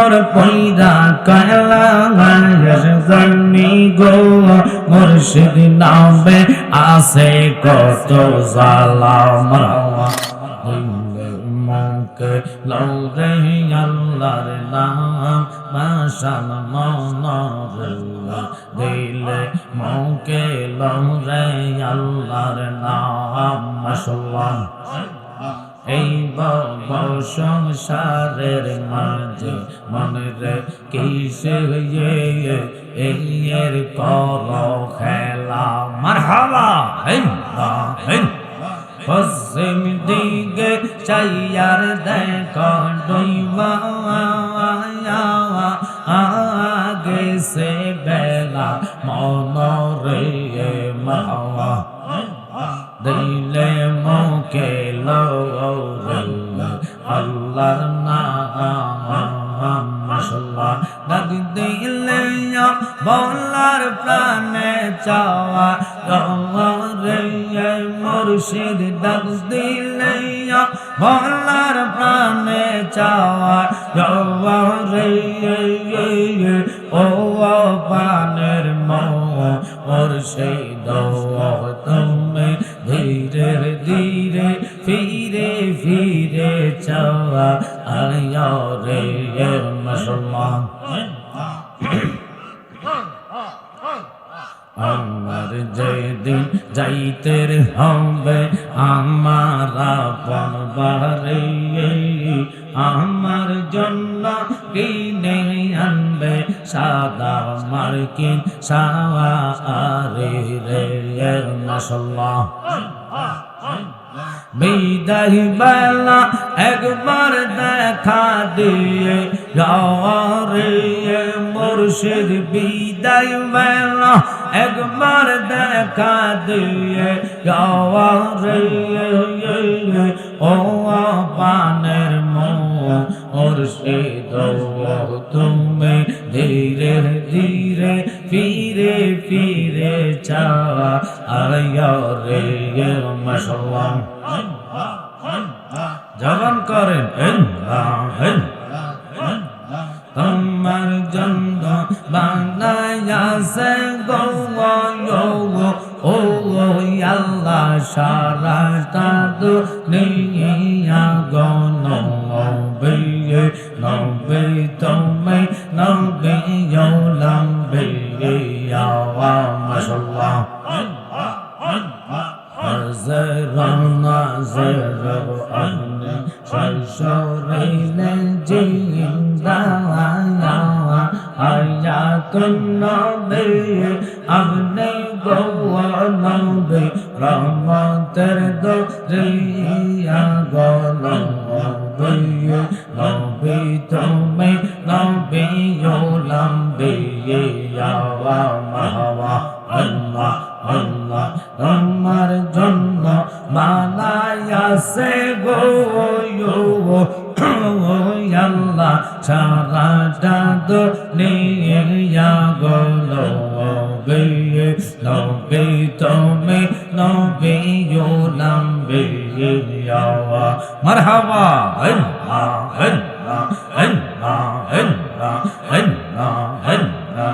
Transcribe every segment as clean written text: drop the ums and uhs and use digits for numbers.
পাথর পয়দা কয়লা জানি গো মুর্শিদ নামে আছে কত জালা মারওয়া মনকে লৌরে আল্লাহর নাম মাশাল মনরে দিলে মনকে লৌরে আল্লাহর নাম মাশাল্লাহ এই সংসারের মাঝে মনের কিসে এর কর খেলা মারহাবা পশ্চিম দিকে চাইয়ার দেখ ডইবা আগে সে বেলা মনরে মাওয়া দিলে মুখে লৌরে আল্লাহর নাম মাশাআল্লাহ ডাক দিলে বলার প্রাণে চাওয়া রে মুর্শিদ ডাক দিলে বলার প্রাণে চাওয়া রে ও পানের মুর্শিদ তুমি ধীরে ধীরে ফিরে ফিরে চাওয়া আয়া রে মাশাআল্লাহ আমার যেদিন যাইতে হবে আমার আপন বাড়ি আমার জন্য কিনে আনবে সাদা মার্কিন সাওয়ারে রে মাশাআল্লাহ বিদায় বেলা একবার দেখা দিয়ে রে মুর্শিদ বিদায় বেলা একবার দেখা দিয়ে রে ও পানের মুর্শিদ তুমি ধীরে ধীরে ফিরে ফিরে চাওয়া আয়া রে মাশাআল্লাহ জবান করেন তোমার জন্য বানায়াছে গো ও আল্লাহ সারাটা দুনিয়া গো নবী নবী তুমি নবী লম্বী মাশাআল্লাহ Zerana zerana şaşırıyla cinda hayatın nabi abne goa nabi rahmater doriya gola nabi tumi nabi yolambi yawa mahawa Allah Allah তোমার জন্য বানায়াছে গো আল্লাহ সারাটা দুনিয়া গো নবী নবী তুমি নবী লম্বী মারহাবা আল্লাহ আল্লাহ আল্লাহ আল্লাহ আল্লাহ আল্লাহ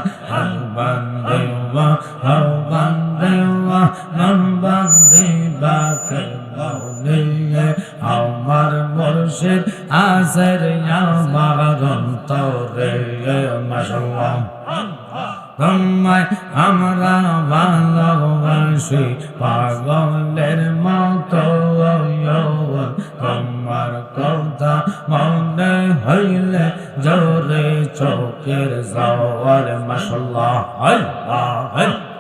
বন্দেওয়া বন্দেওয়া বন্দেবাকে বলে আমার মুর্শিদ আসর আমার অন্তরে মাশাআল্লাহ তোমায় আমরা ভালোবাসি পাগলের মতো তোমার কথা মনে হইলে জোরে চোখের জওয়ার মাশাআল্লাহ আল্লাহ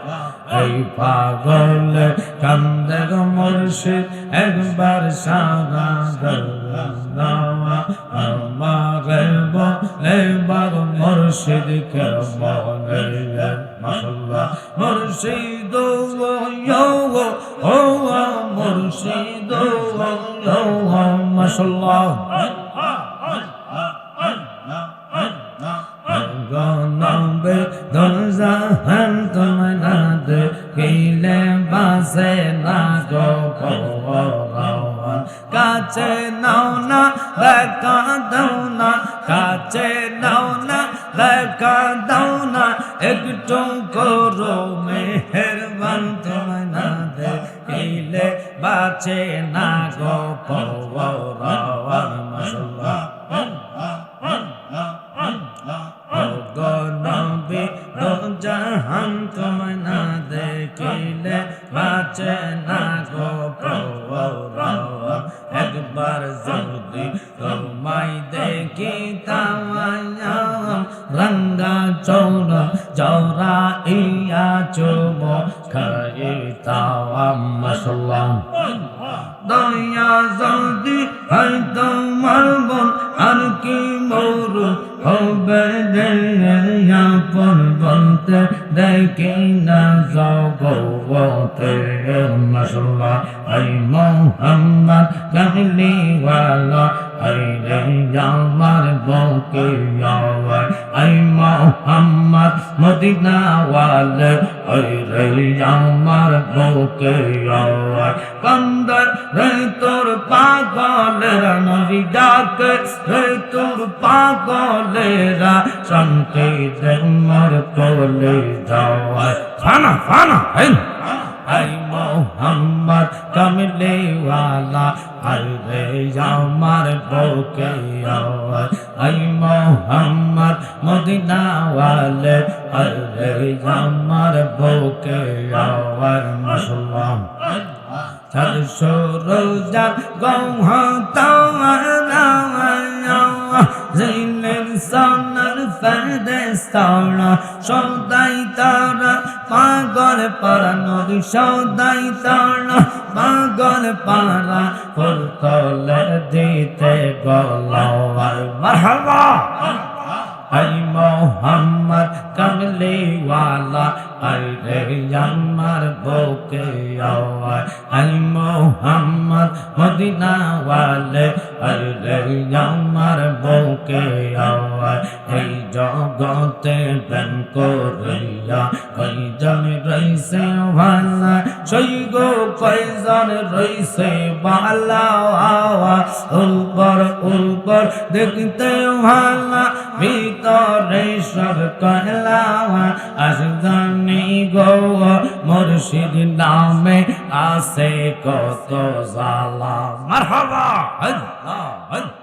এই পাগল কান্দে গো মুর্শিদ একবার সারা দাওয়া আমারে বলে বাগ মুর্শিদ কে মনে মাশাআল্লাহ মুর্শিদ ও মুর্শিদ মাশাআল্লাহ গনবে দরজাহান তোমায় না দেখিলে বাসে না গো কাছে নাও না দেখা দাও না কাছে নাও না দেখা দাও না একটু করো মেহেরবান তোমায় না দেখিলে বাঁচে না গো পওয়ার মাশাআল্লাহ গো নবী দো জাহান তোমায় না দেখিলে বাঁচে না গো পওয়ার একবার যদি তোমায় দেখিতাম রঙ্গা চৌরা জৌরা ইয়া চুম খাইতাম মাশাআল্লাহ দয়া যদি হয় তোমার বোন আর কি মরু হবে আপন বলতে দেখি না জগতে মাশাআল্লাহ আই মোহাম্মদ কামলিওয়ালা আই রে আমার বউকে আই মোহাম্মদ মদিনাওয়ালা আই রে আমার বউকে বন্দর রে তোর পাগলেরা নবী ডাকে রে তোর পাগলেরা শান্তি দে মোর কোলে যাওয়ায় ফানা ফানা আই মোহাম্মদ কামলিওয়ালা আই রে আমার বউকে আই মোহাম্মদ মদিনাওয়ালা আই রে আমার বউকে মাশাআল্লাহ চারশো রোজার গৌহতাওয়ালা জিলের সোনার ফেরেশতারা সদাই তারা পাগল পারা নবী সদাই তারা পাগল পারা ফুল তলে দিতে গলাওয়ার মারহাবা আই মোহাম্মদ কামলিওয়ালা আই রে আমার বউকে আই মোহাম্মদ মদিনাওয়ালা আই রে আমার বউকে এই জগতে প্রেম করিয়া কয়জন রইছে ভালা সেই গো কয়জন রইছে ভালা উলবর দেখতে ভালা ভিতরে সব কয়লা আসদানি গো মুর্শিদ নামে আসে কত জালা মারহাবা আল্লাহ